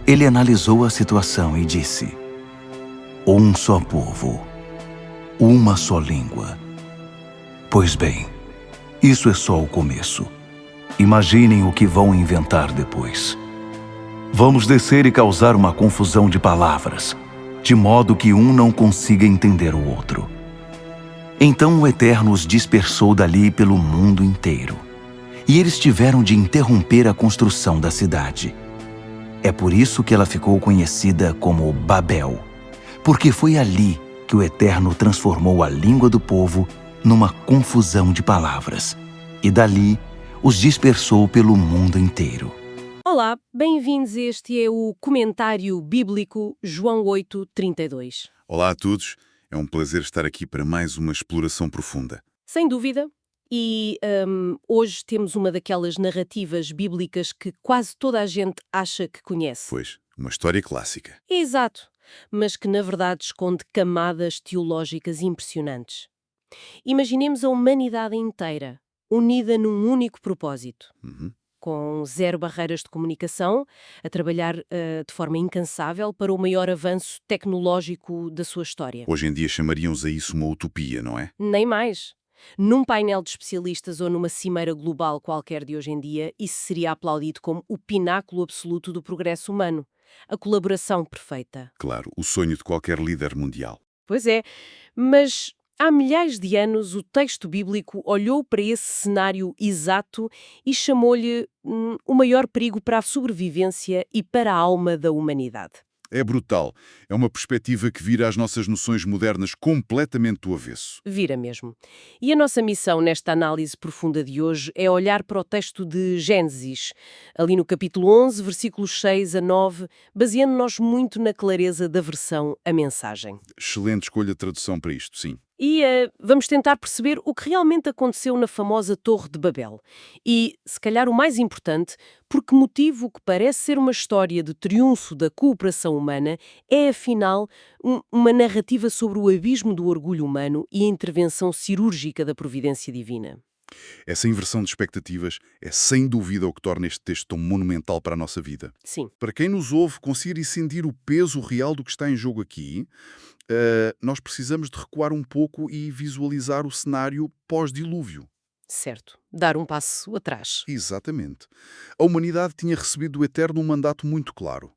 Ele analisou a situação e disse: um só povo, uma só língua. Pois bem, isso é só o começo. Imaginem o que vão inventar depois. Vamos descer e causar uma confusão de palavras, de modo que um não consiga entender o outro. Então o Eterno os dispersou dali pelo mundo inteiro, e eles tiveram de interromper a construção da cidade. É por isso que ela ficou conhecida como Babel, porque foi ali que o Eterno transformou a língua do povo numa confusão de palavras, e dali os dispersou pelo mundo inteiro. Olá, bem-vindos. Este é o Comentário Bíblico João 8:32. Olá a todos, é um prazer estar aqui para mais uma exploração profunda. Sem dúvida. E hoje temos uma daquelas narrativas bíblicas que quase toda a gente acha que conhece. Pois, uma história clássica. Exato, mas que na verdade esconde camadas teológicas impressionantes. Imaginemos a humanidade inteira, unida num único propósito. Com zero barreiras de comunicação, a trabalhar de forma incansável para o maior avanço tecnológico da sua história. Hoje em dia chamaríamos a isso uma utopia, não é? Nem mais. Num painel de especialistas ou numa cimeira global qualquer de hoje em dia, isso seria aplaudido como o pináculo absoluto do progresso humano. A colaboração perfeita. Claro, o sonho de qualquer líder mundial. Pois é, mas há milhares de anos o texto bíblico olhou para esse cenário exato e chamou-lhe o maior perigo para a sobrevivência e para a alma da humanidade. É brutal. É uma perspectiva que vira as nossas noções modernas completamente do avesso. Vira mesmo. E a nossa missão nesta análise profunda de hoje é olhar para o texto de Gênesis, ali no capítulo 11, versículos 6 a 9, baseando-nos muito na clareza da versão A Mensagem. Excelente escolha de tradução para isto, sim. E vamos tentar perceber o que realmente aconteceu na famosa Torre de Babel. E, se calhar o mais importante, por que motivo o que parece ser uma história de triunfo da cooperação humana é, afinal, uma narrativa sobre o abismo do orgulho humano e a intervenção cirúrgica da providência divina. Essa inversão de expectativas é sem dúvida o que torna este texto tão monumental para a nossa vida. Sim. Para quem nos ouve conseguir sentir o peso real do que está em jogo aqui, nós precisamos de recuar um pouco e visualizar o cenário pós-dilúvio. Certo. Dar um passo atrás. Exatamente. A humanidade tinha recebido do Eterno um mandato muito claro: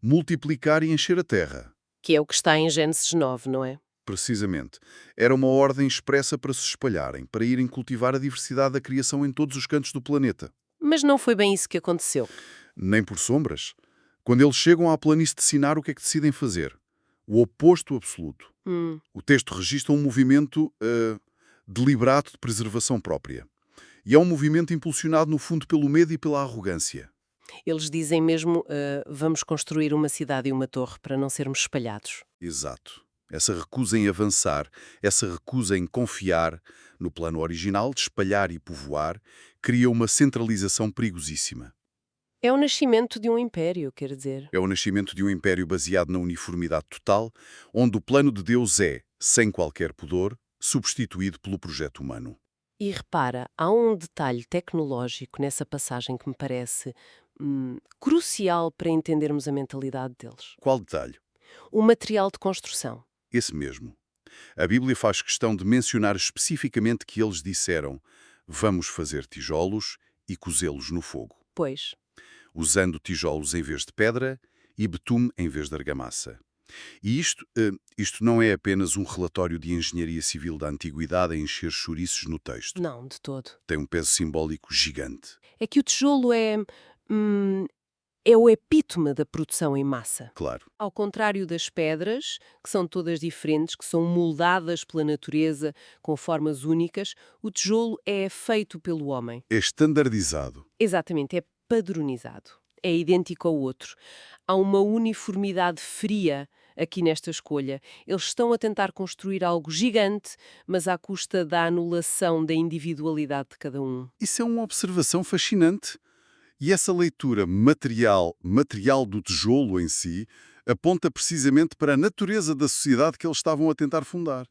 multiplicar e encher a terra. Que é o que está em Gênesis 9, não é? Precisamente. Era uma ordem expressa para se espalharem, para irem cultivar a diversidade da criação em todos os cantos do planeta. Mas não foi bem isso que aconteceu. Nem por sombras. Quando eles chegam à planície de Sinar, o que é que decidem fazer? O oposto absoluto. O texto registra um movimento deliberado de preservação própria. E é um movimento impulsionado, no fundo, pelo medo e pela arrogância. Eles dizem mesmo, vamos construir uma cidade e uma torre para não sermos espalhados. Exato. Essa recusa em avançar, essa recusa em confiar no plano original de espalhar e povoar, cria uma centralização perigosíssima. É o nascimento de um império, quer dizer. É o nascimento de um império baseado na uniformidade total, onde o plano de Deus é, sem qualquer pudor, substituído pelo projeto humano. E repara, há um detalhe tecnológico nessa passagem que me parece crucial para entendermos a mentalidade deles. Qual detalhe? O material de construção. Esse mesmo. A Bíblia faz questão de mencionar especificamente que eles disseram: vamos fazer tijolos e cozê-los no fogo, Pois, usando tijolos em vez de pedra e betume em vez de argamassa. E isto não é apenas um relatório de engenharia civil da antiguidade a encher chouriços no texto. não, de todo. Tem um peso simbólico gigante. É que o tijolo é o epítome da produção em massa. Claro. Ao contrário das pedras, que são todas diferentes, que são moldadas pela natureza com formas únicas, o tijolo é feito pelo homem. É estandardizado. Exatamente, é padronizado. É idêntico ao outro. Há uma uniformidade fria aqui nesta escolha. Eles estão a tentar construir algo gigante, mas à custa da anulação da individualidade de cada um. Isso é uma observação fascinante. E essa leitura material do tijolo em si aponta precisamente para a natureza da sociedade que eles estavam a tentar fundar.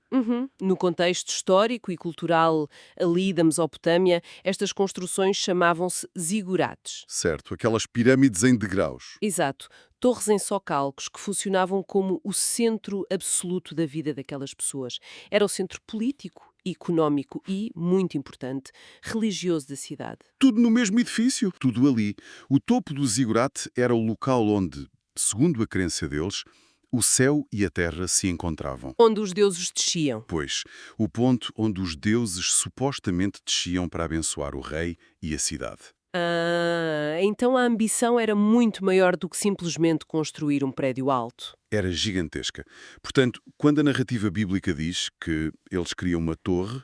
No contexto histórico e cultural ali da Mesopotâmia, estas construções chamavam-se zigurates. Certo, aquelas pirâmides em degraus. Exato. torres em socalcos que funcionavam como o centro absoluto da vida daquelas pessoas. Era o centro político, económico e, muito importante, religioso da cidade. Tudo no mesmo edifício, tudo ali. O topo do zigurate era o local onde, segundo a crença deles, o céu e a terra se encontravam. Onde os deuses desciam. Pois, o ponto onde os deuses supostamente desciam para abençoar o rei e a cidade. Então a ambição era muito maior do que simplesmente construir um prédio alto. Era gigantesca. Portanto, quando a narrativa bíblica diz que eles criam uma torre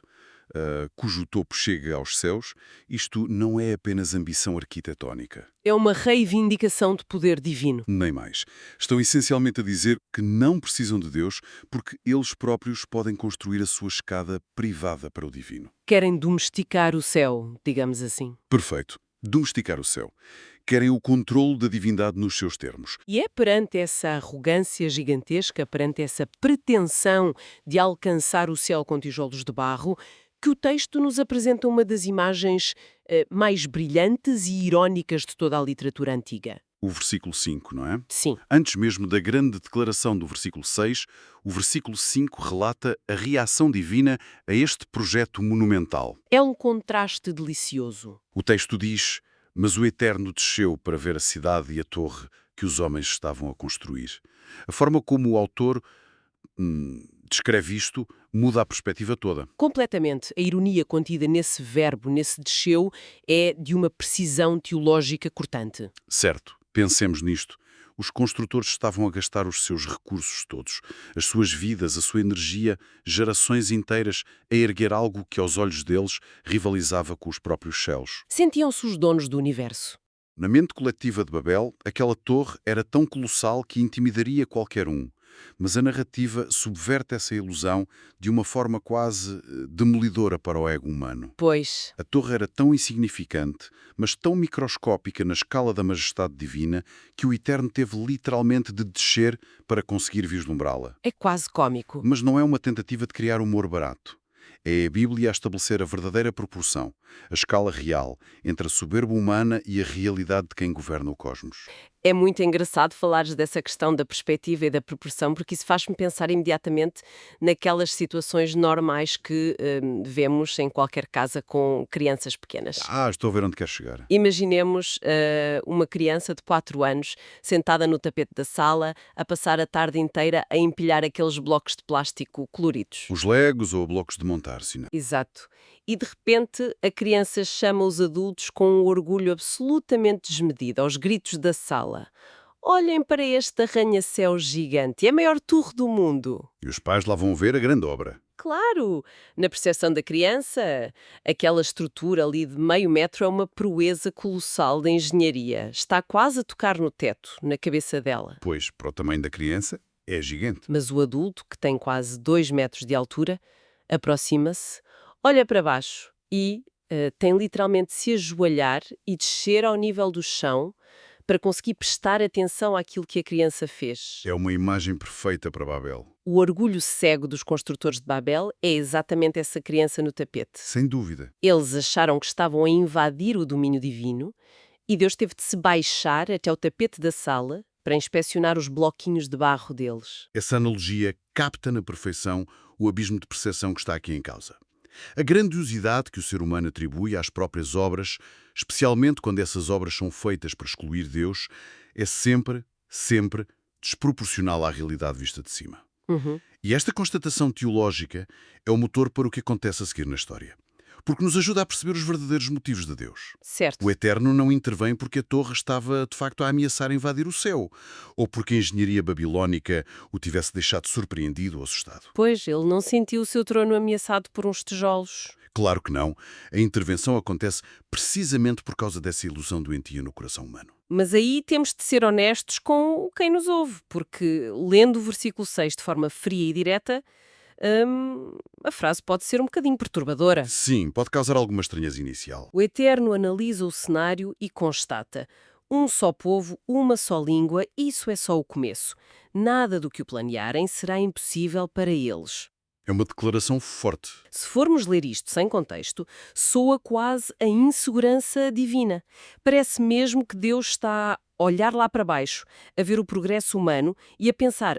cujo topo chega aos céus, isto não é apenas ambição arquitetónica. É uma reivindicação de poder divino. Nem mais. Estão essencialmente a dizer que não precisam de Deus porque eles próprios podem construir a sua escada privada para o divino. Querem domesticar o céu, digamos assim. Perfeito. Domesticar o céu. Querem o controlo da divindade nos seus termos. E é perante essa arrogância gigantesca, perante essa pretensão de alcançar o céu com tijolos de barro, que o texto nos apresenta uma das imagens mais brilhantes e irónicas de toda a literatura antiga. O versículo 5, não é? Sim. Antes mesmo da grande declaração do versículo 6, o versículo 5 relata a reação divina a este projeto monumental. É um contraste delicioso. O texto diz: "Mas o Eterno desceu para ver a cidade e a torre que os homens estavam a construir." A forma como o autor descreve isto muda a perspectiva toda. Completamente. A ironia contida nesse verbo, nesse desceu, é de uma precisão teológica cortante. Certo. Pensemos nisto. Os construtores estavam a gastar os seus recursos todos, as suas vidas, a sua energia, gerações inteiras, a erguer algo que, aos olhos deles, rivalizava com os próprios céus. Sentiam-se os donos do universo. Na mente coletiva de Babel, aquela torre era tão colossal que intimidaria qualquer um. Mas a narrativa subverte essa ilusão de uma forma quase demolidora para o ego humano. Pois. A torre era tão insignificante, mas tão microscópica na escala da majestade divina, que o Eterno teve literalmente de descer para conseguir vislumbrá-la. É quase cômico. Mas não é uma tentativa de criar humor barato. É a Bíblia a estabelecer a verdadeira proporção, a escala real, entre a soberba humana e a realidade de quem governa o cosmos. É muito engraçado falares dessa questão da perspectiva e da proporção, porque isso faz-me pensar imediatamente naquelas situações normais que vemos em qualquer casa com crianças pequenas. Estou a ver onde quer chegar. Imaginemos uma criança de 4 anos sentada no tapete da sala a passar a tarde inteira a empilhar aqueles blocos de plástico coloridos. Os legos ou blocos de montar, sim. Exato. E de repente a criança chama os adultos com um orgulho absolutamente desmedido, aos gritos da sala. Olhem para este arranha-céu gigante, é a maior torre do mundo. E os pais lá vão ver a grande obra. Claro! Na percepção da criança, aquela estrutura ali de meio metro é uma proeza colossal de engenharia. Está quase a tocar no teto, na cabeça dela. Pois, para o tamanho da criança, é gigante. Mas o adulto, que tem quase 2 metros de altura, aproxima-se, olha para baixo e tem literalmente de se ajoelhar e descer ao nível do chão para conseguir prestar atenção àquilo que a criança fez. É uma imagem perfeita para Babel. O orgulho cego dos construtores de Babel é exatamente essa criança no tapete. Sem dúvida. Eles acharam que estavam a invadir o domínio divino e Deus teve de se baixar até o tapete da sala para inspecionar os bloquinhos de barro deles. Essa analogia capta na perfeição o abismo de percepção que está aqui em causa. A grandiosidade que o ser humano atribui às próprias obras, especialmente quando essas obras são feitas para excluir Deus, é sempre desproporcional à realidade vista de cima. E esta constatação teológica é o motor para o que acontece a seguir na história. Porque nos ajuda a perceber os verdadeiros motivos de Deus. Certo. O Eterno não intervém porque a torre estava, de facto, a ameaçar invadir o céu, ou porque a engenharia babilónica o tivesse deixado surpreendido ou assustado. Pois, ele não sentiu o seu trono ameaçado por uns tijolos. Claro que não. A intervenção acontece precisamente por causa dessa ilusão doentia no coração humano. Mas aí temos de ser honestos com quem nos ouve, porque lendo o versículo 6 de forma fria e direta, a frase pode ser um bocadinho perturbadora. Sim, pode causar alguma estranheza inicial. O Eterno analisa o cenário e constata: um só povo, uma só língua, isso é só o começo. Nada do que o planearem será impossível para eles. É uma declaração forte. Se formos ler isto sem contexto, soa quase a insegurança divina. Parece mesmo que Deus está olhar lá para baixo, a ver o progresso humano e a pensar,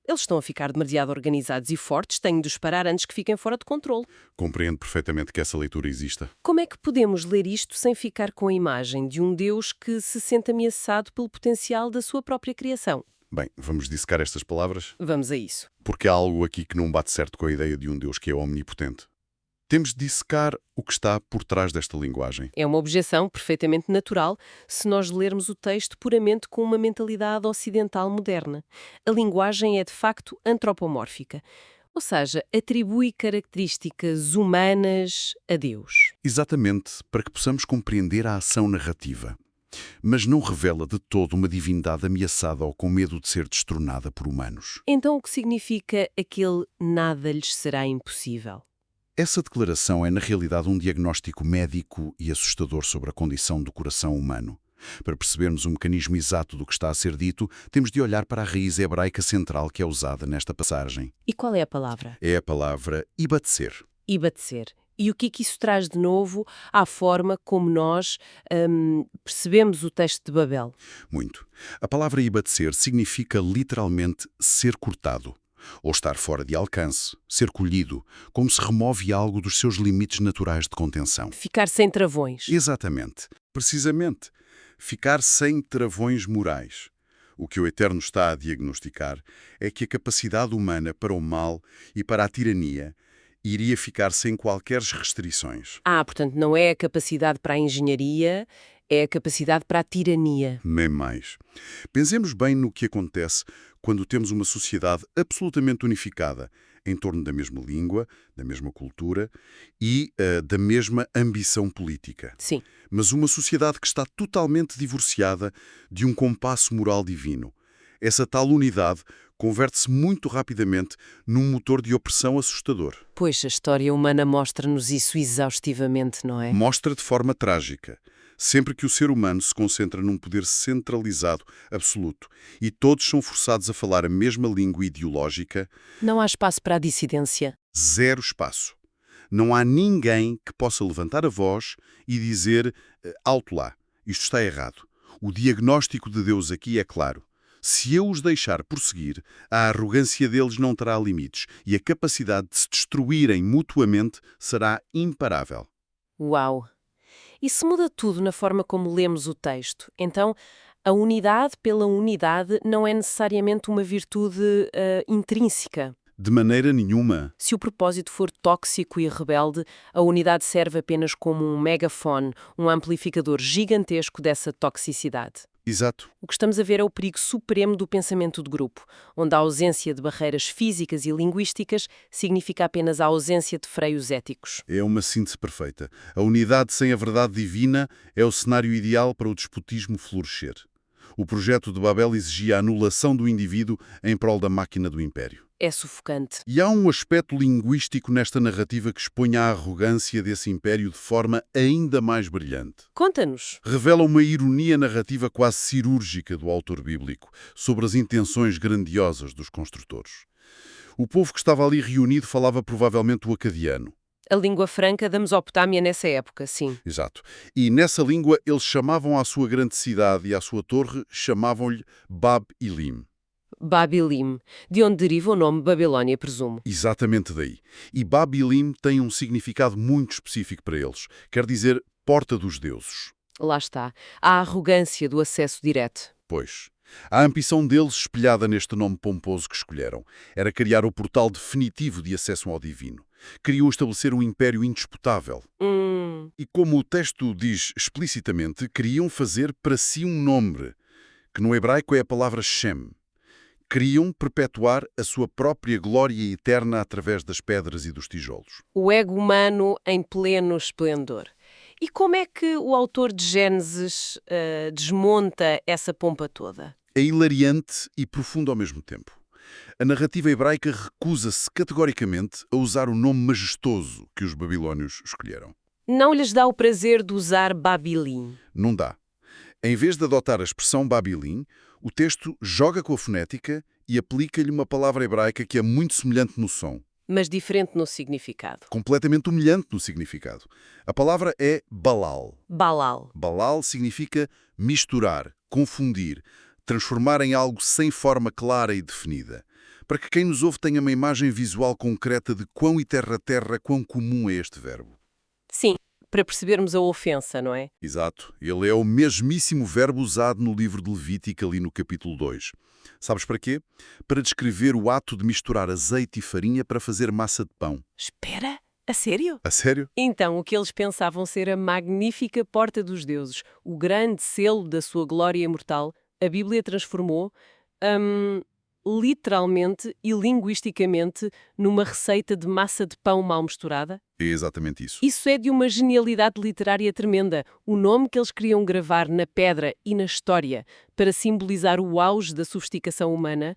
eles estão a ficar demasiado organizados e fortes, tenho de os parar antes que fiquem fora de controle. Compreendo perfeitamente que essa leitura exista. Como é que podemos ler isto sem ficar com a imagem de um Deus que se sente ameaçado pelo potencial da sua própria criação? Bem, vamos dissecar estas palavras, Vamos a isso. porque há algo aqui que não bate certo com a ideia de um Deus que é omnipotente. Temos de dissecar o que está por trás desta linguagem. É uma objeção perfeitamente natural se nós lermos o texto puramente com uma mentalidade ocidental moderna. A linguagem é de facto antropomórfica, ou seja, atribui características humanas a Deus. Exatamente para que possamos compreender a ação narrativa. Mas não revela de todo uma divindade ameaçada ou com medo de ser destronada por humanos. Então o que significa aquele nada lhes será impossível? Essa declaração é, na realidade, um diagnóstico médico e assustador sobre a condição do coração humano. Para percebermos o mecanismo exato do que está a ser dito, temos de olhar para a raiz hebraica central que é usada nesta passagem. E qual é a palavra? É a palavra ibatser. Ibatser. E o que é que isso traz de novo à forma como nós percebemos o texto de Babel? Muito. A palavra ibatser significa literalmente ser cortado, ou estar fora de alcance, ser colhido, como se remove algo dos seus limites naturais de contenção. Ficar sem travões. Exatamente. Precisamente. Ficar sem travões morais. O que o Eterno está a diagnosticar é que a capacidade humana para o mal e para a tirania iria ficar sem qualquer restrições. Portanto, não é a capacidade para a engenharia, é a capacidade para a tirania. Nem mais. Pensemos bem no que acontece quando temos uma sociedade absolutamente unificada em torno da mesma língua, da mesma cultura e da mesma ambição política. Sim. Mas uma sociedade que está totalmente divorciada de um compasso moral divino. Essa tal unidade converte-se muito rapidamente num motor de opressão assustador. Pois, a história humana mostra-nos isso exaustivamente, não é? Mostra de forma trágica. Sempre que o ser humano se concentra num poder centralizado, absoluto, e todos são forçados a falar a mesma língua ideológica, Não há espaço para a dissidência. zero espaço. Não há ninguém que possa levantar a voz e dizer alto lá, isto está errado. O diagnóstico de Deus aqui é claro. Se eu os deixar prosseguir, a arrogância deles não terá limites e a capacidade de se destruírem mutuamente será imparável. Uau! Isso muda tudo na forma como lemos o texto. Então, a unidade pela unidade não é necessariamente uma virtude intrínseca. De maneira nenhuma. Se o propósito for tóxico e rebelde, a unidade serve apenas como um megafone, um amplificador gigantesco dessa toxicidade. Exato. O que estamos a ver é o perigo supremo do pensamento de grupo, onde a ausência de barreiras físicas e linguísticas significa apenas a ausência de freios éticos. É uma síntese perfeita. A unidade sem a verdade divina é o cenário ideal para o despotismo florescer. O projeto de Babel exigia a anulação do indivíduo em prol da máquina do império. É sufocante. E há um aspecto linguístico nesta narrativa que expõe a arrogância desse império de forma ainda mais brilhante. Conta-nos. Revela uma ironia narrativa quase cirúrgica do autor bíblico sobre as intenções grandiosas dos construtores. O povo que estava ali reunido falava provavelmente o acadiano. A língua franca da Mesopotâmia nessa época, sim. Exato. E nessa língua eles chamavam à sua grande cidade e à sua torre, chamavam-lhe Bab-Elim. Babilim, de onde deriva o nome Babilónia, presumo. Exatamente daí. E Bab-Elim tem um significado muito específico para eles. Quer dizer, porta dos deuses. Lá está. A arrogância do acesso direto. Pois. A ambição deles, espelhada neste nome pomposo que escolheram, era criar o portal definitivo de acesso ao divino. Queriam estabelecer um império indisputável. E como o texto diz explicitamente, queriam fazer para si um nome, que no hebraico é a palavra Shem. Queriam perpetuar a sua própria glória eterna através das pedras e dos tijolos. O ego humano em pleno esplendor. E como é que o autor de Gênesis desmonta essa pompa toda? É hilariante e profundo ao mesmo tempo. A narrativa hebraica recusa-se categoricamente a usar o nome majestoso que os babilônios escolheram. Não lhes dá o prazer de usar Babilim. Não dá. Em vez de adotar a expressão Babilim, o texto joga com a fonética e aplica-lhe uma palavra hebraica que é muito semelhante no som. Mas diferente no significado. Completamente humilhante no significado. A palavra é Balal. Balal. Balal significa misturar, confundir, transformar em algo sem forma clara e definida, para que quem nos ouve tenha uma imagem visual concreta de quão e terra, quão comum é este verbo. Sim, para percebermos a ofensa, não é? Exato. Ele é o mesmíssimo verbo usado no livro de Levítico, ali no capítulo 2. Sabes para quê? Para descrever o ato de misturar azeite e farinha para fazer massa de pão. Espera, a sério? A sério? Então, o que eles pensavam ser a magnífica porta dos deuses, o grande selo da sua glória imortal, a Bíblia transformou, literalmente e linguisticamente, numa receita de massa de pão mal misturada? É exatamente isso. Isso é de uma genialidade literária tremenda. O nome que eles queriam gravar na pedra e na história para simbolizar o auge da sofisticação humana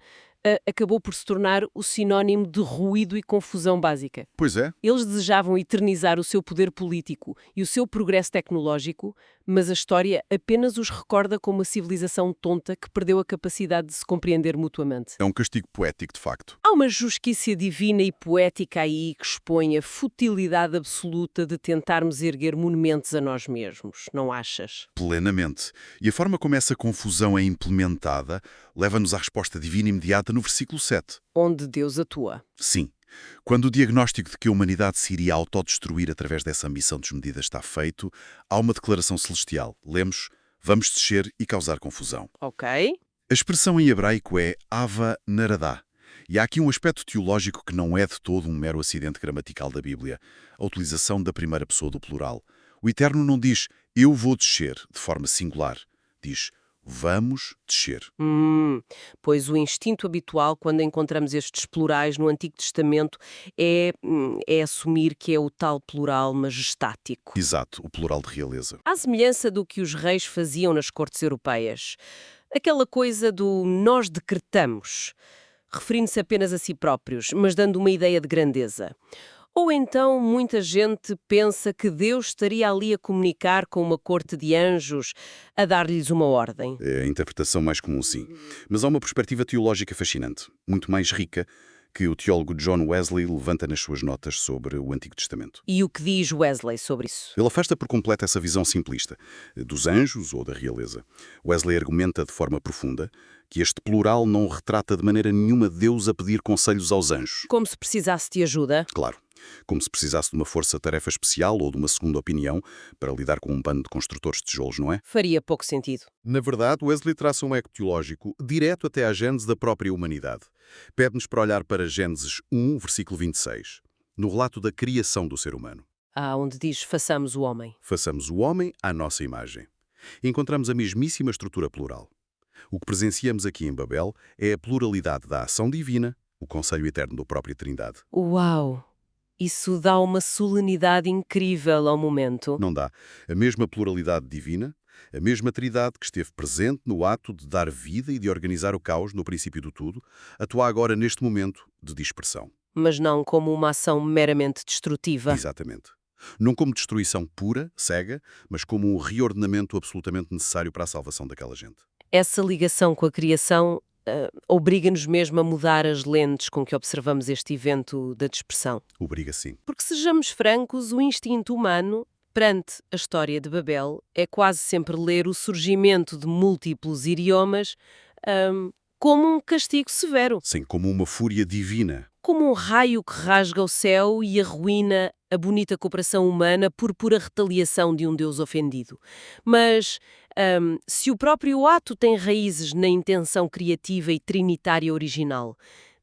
acabou por se tornar o sinónimo de ruído e confusão básica. Pois é. Eles desejavam eternizar o seu poder político e o seu progresso tecnológico, mas a história apenas os recorda como uma civilização tonta que perdeu a capacidade de se compreender mutuamente. É um castigo poético, de facto. Há uma justiça divina e poética aí que expõe a futilidade absoluta de tentarmos erguer monumentos a nós mesmos, não achas? Plenamente. E a forma como essa confusão é implementada leva-nos à resposta divina imediata no versículo 7. Onde Deus atua. Sim. Quando o diagnóstico de que a humanidade se iria autodestruir através dessa ambição desmedida está feito, há uma declaração celestial. Lemos, vamos descer e causar confusão. Ok. A expressão em hebraico é Ava Naradá. E há aqui um aspecto teológico que não é de todo um mero acidente gramatical da Bíblia, a utilização da primeira pessoa do plural. O Eterno não diz, eu vou descer, de forma singular. Diz, vamos descer. Pois o instinto habitual, quando encontramos estes plurais no Antigo Testamento, é assumir que é o tal plural majestático. Exato, o plural de realeza. À semelhança do que os reis faziam nas cortes europeias. Aquela coisa do nós decretamos, referindo-se apenas a si próprios, mas dando uma ideia de grandeza. Ou então muita gente pensa que Deus estaria ali a comunicar com uma corte de anjos, a dar-lhes uma ordem. É a interpretação mais comum, sim. Mas há uma perspectiva teológica fascinante, muito mais rica, que o teólogo John Wesley levanta nas suas notas sobre o Antigo Testamento. E o que diz Wesley sobre isso? Ele afasta por completo essa visão simplista, dos anjos ou da realeza. Wesley argumenta de forma profunda que este plural não retrata de maneira nenhuma Deus a pedir conselhos aos anjos. Como se precisasse de ajuda? Claro, como se precisasse de uma força-tarefa especial ou de uma segunda opinião para lidar com um bando de construtores de tijolos, não é? Faria pouco sentido. Na verdade, Wesley traça um eco teológico direto até à gênese da própria humanidade. Pede-nos para olhar para Gênesis 1, versículo 26, no relato da criação do ser humano. Onde diz, façamos o homem. Façamos o homem à nossa imagem. Encontramos a mesmíssima estrutura plural. O que presenciamos aqui em Babel é a pluralidade da ação divina, o conselho eterno da própria Trindade. Uau! Isso dá uma solenidade incrível ao momento. Não dá. A mesma pluralidade divina, a mesma Trindade que esteve presente no ato de dar vida e de organizar o caos no princípio do tudo, atua agora neste momento de dispersão. Mas não como uma ação meramente destrutiva. Exatamente. Não como destruição pura, cega, mas como um reordenamento absolutamente necessário para a salvação daquela gente. Essa ligação com a criação obriga-nos mesmo a mudar as lentes com que observamos este evento da dispersão. Obriga sim. Porque, sejamos francos, o instinto humano, perante a história de Babel, é quase sempre ler o surgimento de múltiplos idiomas como um castigo severo. Sim, como uma fúria divina. Como um raio que rasga o céu e arruína a bonita cooperação humana por pura retaliação de um Deus ofendido. Mas se o próprio ato tem raízes na intenção criativa e trinitária original,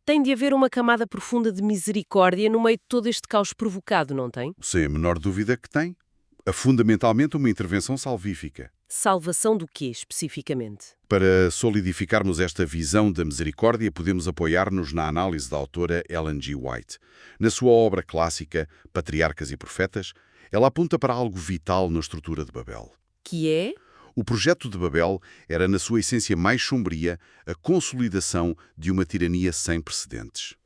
tem de haver uma camada profunda de misericórdia no meio de todo este caos provocado, não tem? Sem a menor dúvida que tem. É fundamentalmente uma intervenção salvífica. Salvação do quê, especificamente? Para solidificarmos esta visão da misericórdia, podemos apoiar-nos na análise da autora Ellen G. White. Na sua obra clássica, Patriarcas e Profetas, ela aponta para algo vital na estrutura de Babel. Que é? O projeto de Babel era, na sua essência mais sombria, a consolidação de uma tirania sem precedentes.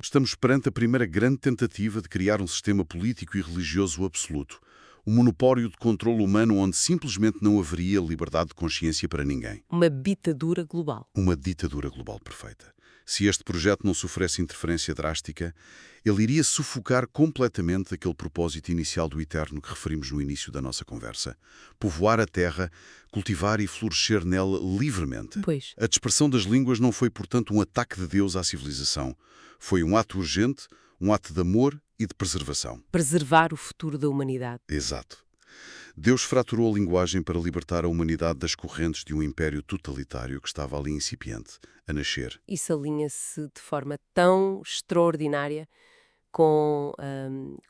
Estamos perante a primeira grande tentativa de criar um sistema político e religioso absoluto, um monopólio de controle humano onde simplesmente não haveria liberdade de consciência para ninguém. Uma ditadura global. Uma ditadura global perfeita. Se este projeto não sofresse interferência drástica, ele iria sufocar completamente aquele propósito inicial do Eterno que referimos no início da nossa conversa. Povoar a terra, cultivar e florescer nela livremente. Pois. A dispersão das línguas não foi, portanto, um ataque de Deus à civilização. Foi um ato urgente, um ato de amor e de preservação. Preservar o futuro da humanidade. Exato. Deus fraturou a linguagem para libertar a humanidade das correntes de um império totalitário que estava ali incipiente, a nascer. Isso alinha-se de forma tão extraordinária com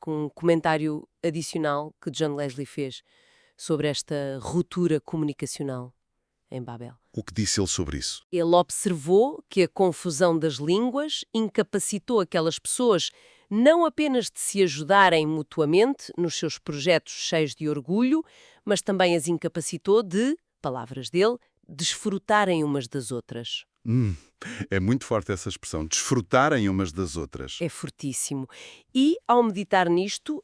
um comentário adicional que John Leslie fez sobre esta ruptura comunicacional em Babel. O que disse ele sobre isso? Ele observou que a confusão das línguas incapacitou aquelas pessoas não apenas de se ajudarem mutuamente nos seus projetos cheios de orgulho, mas também as incapacitou de, palavras dele, desfrutarem umas das outras. É muito forte essa expressão, desfrutarem umas das outras. É fortíssimo. E, ao meditar nisto,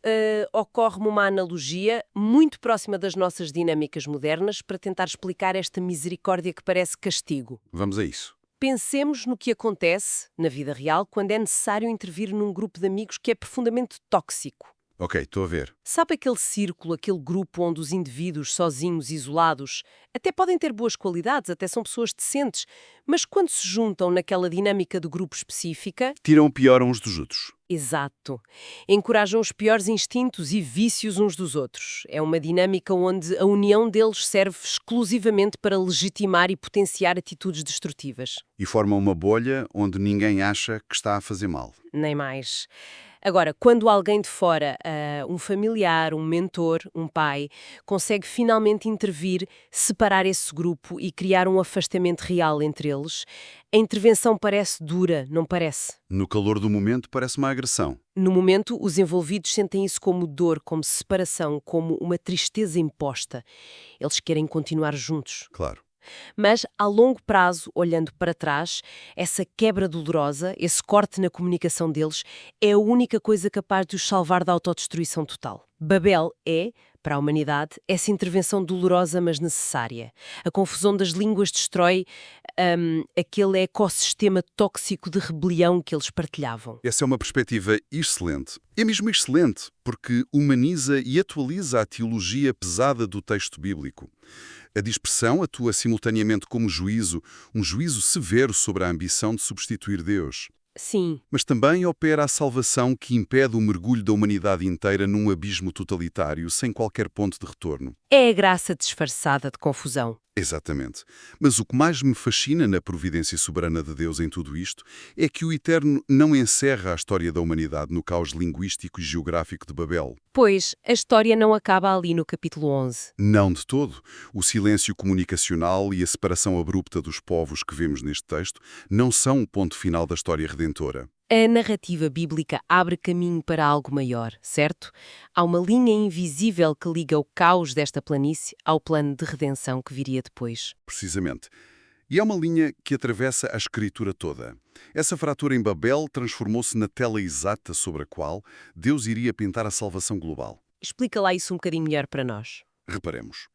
ocorre-me uma analogia muito próxima das nossas dinâmicas modernas para tentar explicar esta misericórdia que parece castigo. Vamos a isso. Pensemos no que acontece, na vida real, quando é necessário intervir num grupo de amigos que é profundamente tóxico. Ok, estou a ver. Sabe aquele círculo, aquele grupo onde os indivíduos sozinhos, isolados, até podem ter boas qualidades, até são pessoas decentes, mas quando se juntam naquela dinâmica de grupo específica... Tiram o pior uns dos outros. Exato. Encorajam os piores instintos e vícios uns dos outros. É uma dinâmica onde a união deles serve exclusivamente para legitimar e potenciar atitudes destrutivas. E formam uma bolha onde ninguém acha que está a fazer mal. Nem mais. Agora, quando alguém de fora, um familiar, um mentor, um pai, consegue finalmente intervir, separar esse grupo e criar um afastamento real entre eles, a intervenção parece dura, não parece? No calor do momento parece uma agressão. No momento, os envolvidos sentem isso como dor, como separação, como uma tristeza imposta. Eles querem continuar juntos. Claro. Mas, a longo prazo, olhando para trás, essa quebra dolorosa, esse corte na comunicação deles, é a única coisa capaz de os salvar da autodestruição total. Babel é, para a humanidade, essa intervenção dolorosa mas necessária. A confusão das línguas destrói aquele ecossistema tóxico de rebelião que eles partilhavam. Essa é uma perspectiva excelente. É mesmo excelente, porque humaniza e atualiza a teologia pesada do texto bíblico. A dispersão atua simultaneamente como juízo, um juízo severo sobre a ambição de substituir Deus. Sim. Mas também opera a salvação que impede o mergulho da humanidade inteira num abismo totalitário, sem qualquer ponto de retorno. É a graça disfarçada de confusão. Exatamente. Mas o que mais me fascina na providência soberana de Deus em tudo isto é que o Eterno não encerra a história da humanidade no caos linguístico e geográfico de Babel. Pois, a história não acaba ali no capítulo 11. Não de todo. O silêncio comunicacional e a separação abrupta dos povos que vemos neste texto não são o ponto final da história redentora. A narrativa bíblica abre caminho para algo maior, certo? Há uma linha invisível que liga o caos desta planície ao plano de redenção que viria depois. Precisamente. E é uma linha que atravessa a escritura toda. Essa fratura em Babel transformou-se na tela exata sobre a qual Deus iria pintar a salvação global. Explica lá isso um bocadinho melhor para nós. Reparemos.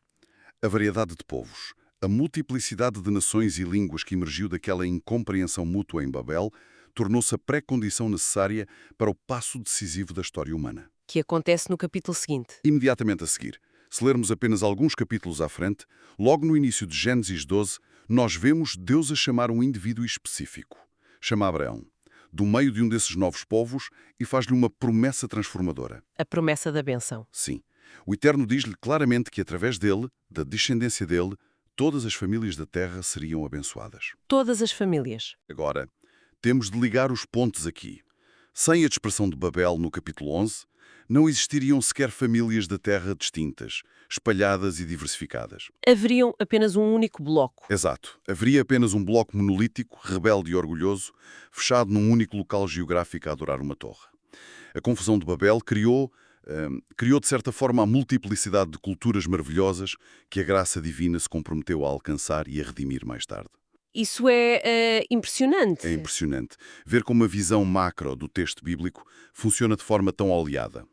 A variedade de povos, a multiplicidade de nações e línguas que emergiu daquela incompreensão mútua em Babel tornou-se a pré-condição necessária para o passo decisivo da história humana. Que acontece no capítulo seguinte. Imediatamente a seguir, se lermos apenas alguns capítulos à frente, logo no início de Gênesis 12, nós vemos Deus a chamar um indivíduo específico. Chama Abraão, do meio de um desses novos povos, e faz-lhe uma promessa transformadora. A promessa da bênção. Sim. O Eterno diz-lhe claramente que através dele, da descendência dele, todas as famílias da terra seriam abençoadas. Todas as famílias. Agora, temos de ligar os pontos aqui. Sem a dispersão de Babel no capítulo 11, não existiriam sequer famílias da terra distintas, espalhadas e diversificadas. Haveriam apenas um único bloco. Exato. Haveria apenas um bloco monolítico, rebelde e orgulhoso, fechado num único local geográfico a adorar uma torre. A confusão de Babel criou de certa forma a multiplicidade de culturas maravilhosas que a graça divina se comprometeu a alcançar e a redimir mais tarde. Isso é impressionante. É impressionante ver como a visão macro do texto bíblico funciona de forma tão oleada.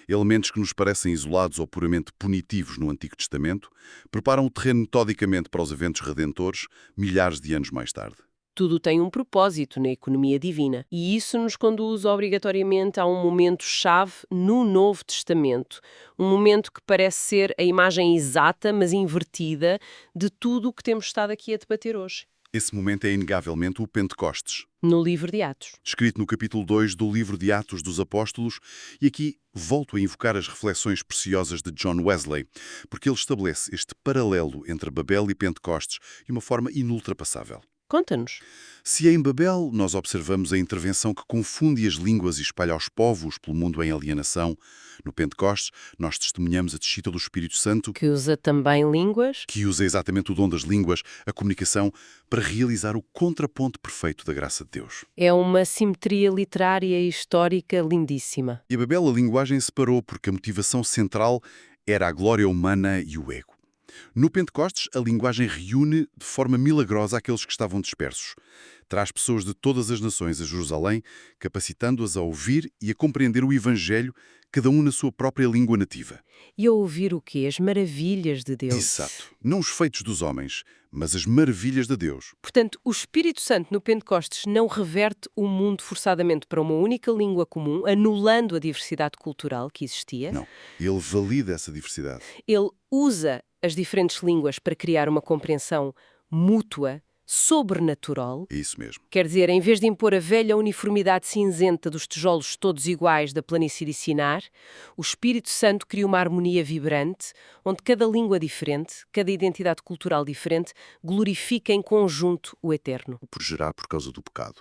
Elementos que nos parecem isolados ou puramente punitivos no Antigo Testamento preparam o terreno metodicamente para os eventos redentores milhares de anos mais tarde. Tudo tem um propósito na economia divina. E isso nos conduz obrigatoriamente a um momento-chave no Novo Testamento. Um momento que parece ser a imagem exata, mas invertida, de tudo o que temos estado aqui a debater hoje. Esse momento é inegavelmente o Pentecostes, No livro de Atos. descrito no capítulo 2 do livro de Atos dos Apóstolos, e aqui volto a invocar as reflexões preciosas de John Wesley, porque ele estabelece este paralelo entre Babel e Pentecostes de uma forma inultrapassável. Conta-nos. Se em Babel nós observamos a intervenção que confunde as línguas e espalha os povos pelo mundo em alienação, no Pentecostes nós testemunhamos a descida do Espírito Santo, Que usa também línguas. que usa exatamente o dom das línguas, a comunicação, para realizar o contraponto perfeito da graça de Deus. É uma simetria literária e histórica lindíssima. E a Babel a linguagem separou porque a motivação central era a glória humana e o ego. No Pentecostes, a linguagem reúne de forma milagrosa aqueles que estavam dispersos. Traz pessoas de todas as nações a Jerusalém, capacitando-as a ouvir e a compreender o Evangelho, cada um na sua própria língua nativa. E a ouvir o quê? As maravilhas de Deus. Exato. Não os feitos dos homens, mas as maravilhas de Deus. Portanto, o Espírito Santo no Pentecostes não reverte o mundo forçadamente para uma única língua comum, anulando a diversidade cultural que existia. Não. Ele valida essa diversidade. Ele usa as diferentes línguas para criar uma compreensão mútua, sobrenatural. É isso mesmo. Quer dizer, em vez de impor a velha uniformidade cinzenta dos tijolos todos iguais da planície de Sinar, o Espírito Santo cria uma harmonia vibrante, onde cada língua diferente, cada identidade cultural diferente, glorifica em conjunto o Eterno. Por gerar por causa do pecado.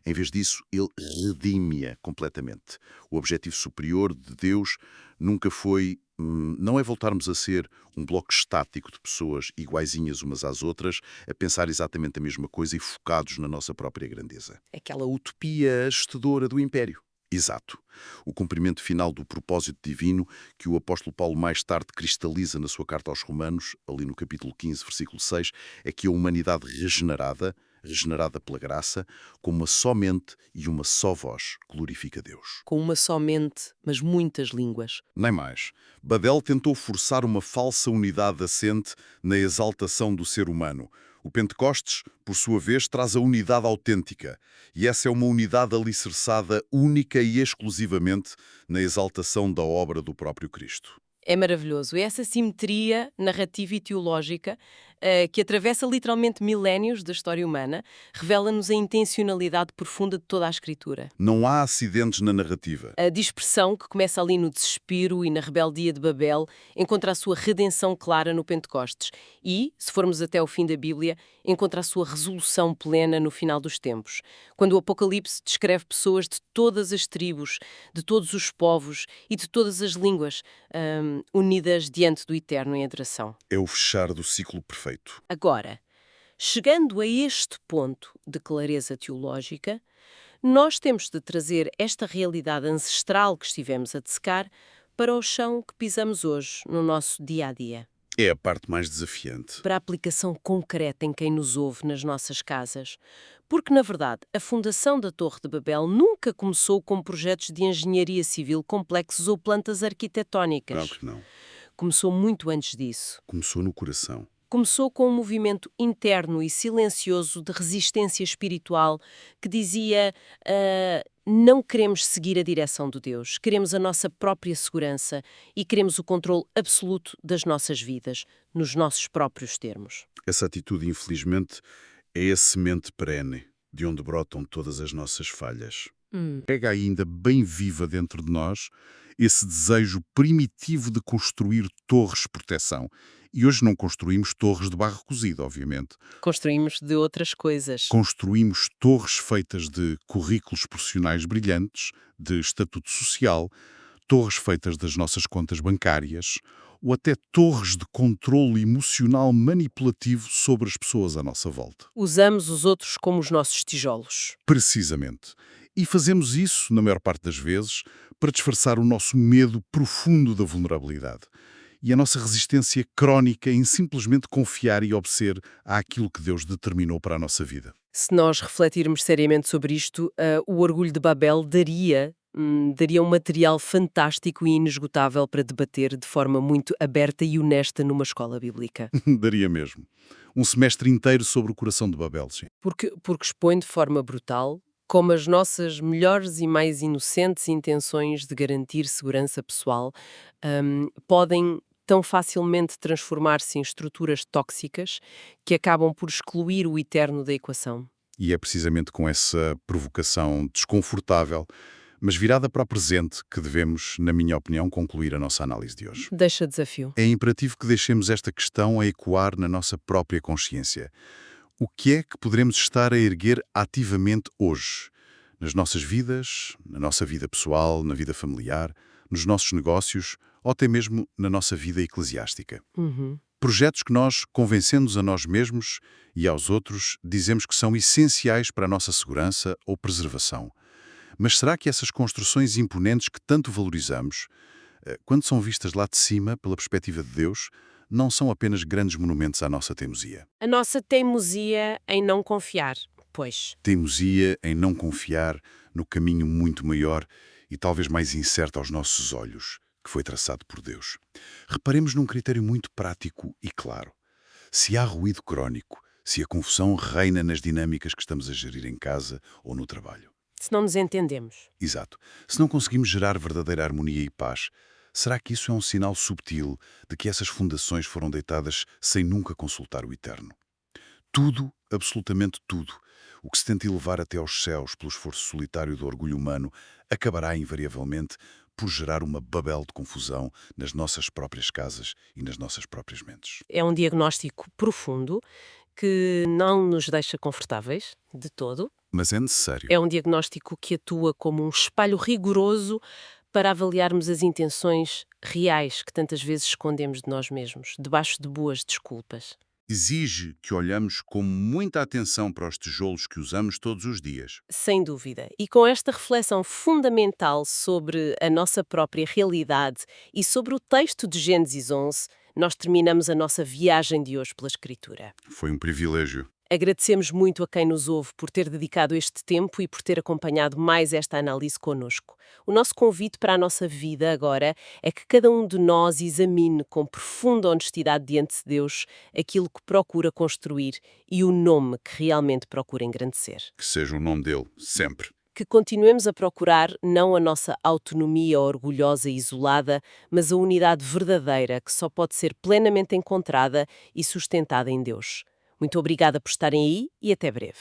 Em vez disso, ele redime-a completamente. O objetivo superior de Deus nunca foi, não é voltarmos a ser um bloco estático de pessoas iguaizinhas umas às outras, a pensar exatamente a mesma coisa e focados na nossa própria grandeza. Aquela utopia ajustadora do império. Exato. O cumprimento final do propósito divino que o apóstolo Paulo mais tarde cristaliza na sua carta aos Romanos, ali no capítulo 15, versículo 6, é que a humanidade regenerada pela graça, com uma só mente e uma só voz, glorifica Deus. Com uma só mente, mas muitas línguas. Nem mais. Babel tentou forçar uma falsa unidade assente na exaltação do ser humano. O Pentecostes, por sua vez, traz a unidade autêntica. E essa é uma unidade alicerçada única e exclusivamente na exaltação da obra do próprio Cristo. É maravilhoso. Essa simetria narrativa e teológica, que atravessa literalmente milénios da história humana, revela-nos a intencionalidade profunda de toda a Escritura. Não há acidentes na narrativa. A dispersão, que começa ali no desespero e na rebeldia de Babel, encontra a sua redenção clara no Pentecostes e, se formos até ao fim da Bíblia, encontra a sua resolução plena no final dos tempos, quando o Apocalipse descreve pessoas de todas as tribos, de todos os povos e de todas as línguas, unidas diante do Eterno em adoração. É o fechar do ciclo perfeito. Agora, chegando a este ponto de clareza teológica, nós temos de trazer esta realidade ancestral que estivemos a dissecar para o chão que pisamos hoje no nosso dia-a-dia. É a parte mais desafiante. Para a aplicação concreta em quem nos ouve nas nossas casas. Porque, na verdade, a fundação da Torre de Babel nunca começou com projetos de engenharia civil complexos ou plantas arquitetónicas. Claro que não. Começou muito antes disso. Começou no coração. Começou com um movimento interno e silencioso de resistência espiritual que dizia: não queremos seguir a direção de Deus, queremos a nossa própria segurança e queremos o controle absoluto das nossas vidas, nos nossos próprios termos. Essa atitude, infelizmente, é a semente perene de onde brotam todas as nossas falhas. Pega ainda bem viva dentro de nós esse desejo primitivo de construir torres de proteção. E hoje não construímos torres de barro cozido, obviamente. Construímos de outras coisas. Construímos torres feitas de currículos profissionais brilhantes, de estatuto social, torres feitas das nossas contas bancárias, ou até torres de controle emocional manipulativo sobre as pessoas à nossa volta. Usamos os outros como os nossos tijolos. Precisamente. E fazemos isso, na maior parte das vezes, para disfarçar o nosso medo profundo da vulnerabilidade e a nossa resistência crónica em simplesmente confiar e obedecer àquilo que Deus determinou para a nossa vida. Se nós refletirmos seriamente sobre isto, o orgulho de Babel daria um material fantástico e inesgotável para debater de forma muito aberta e honesta numa escola bíblica. Daria mesmo. Um semestre inteiro sobre o coração de Babel, sim. Porque expõe de forma brutal como as nossas melhores e mais inocentes intenções de garantir segurança pessoal podem tão facilmente transformar-se em estruturas tóxicas que acabam por excluir o eterno da equação. E é precisamente com essa provocação desconfortável, mas virada para o presente, que devemos, na minha opinião, concluir a nossa análise de hoje. Deixa desafio. É imperativo que deixemos esta questão a ecoar na nossa própria consciência. O que é que poderemos estar a erguer ativamente hoje? Nas nossas vidas, na nossa vida pessoal, na vida familiar, nos nossos negócios ou até mesmo na nossa vida eclesiástica. Projetos que nós, convencendo-nos a nós mesmos e aos outros, dizemos que são essenciais para a nossa segurança ou preservação. Mas será que essas construções imponentes que tanto valorizamos, quando são vistas lá de cima, pela perspectiva de Deus, não são apenas grandes monumentos à nossa teimosia? A nossa teimosia em não confiar, pois. Teimosia em não confiar no caminho muito maior e talvez mais incerto aos nossos olhos, que foi traçado por Deus. Reparemos num critério muito prático e claro. Se há ruído crónico, se a confusão reina nas dinâmicas que estamos a gerir em casa ou no trabalho. Se não nos entendemos. Exato. Se não conseguimos gerar verdadeira harmonia e paz, será que isso é um sinal subtil de que essas fundações foram deitadas sem nunca consultar o Eterno? Tudo, absolutamente tudo, o que se tenta elevar até aos céus pelo esforço solitário do orgulho humano, acabará invariavelmente por gerar uma Babel de confusão nas nossas próprias casas e nas nossas próprias mentes. É um diagnóstico profundo que não nos deixa confortáveis, de todo. Mas é necessário. É um diagnóstico que atua como um espelho rigoroso para avaliarmos as intenções reais que tantas vezes escondemos de nós mesmos, debaixo de boas desculpas. Exige que olhamos com muita atenção para os tijolos que usamos todos os dias. Sem dúvida. E com esta reflexão fundamental sobre a nossa própria realidade e sobre o texto de Gênesis 11, nós terminamos a nossa viagem de hoje pela Escritura. Foi um privilégio. Agradecemos muito a quem nos ouve por ter dedicado este tempo e por ter acompanhado mais esta análise connosco. O nosso convite para a nossa vida agora é que cada um de nós examine com profunda honestidade diante de Deus aquilo que procura construir e o nome que realmente procura engrandecer. Que seja o nome dele, sempre. Que continuemos a procurar não a nossa autonomia orgulhosa e isolada, mas a unidade verdadeira que só pode ser plenamente encontrada e sustentada em Deus. Muito obrigada por estarem aí e até breve.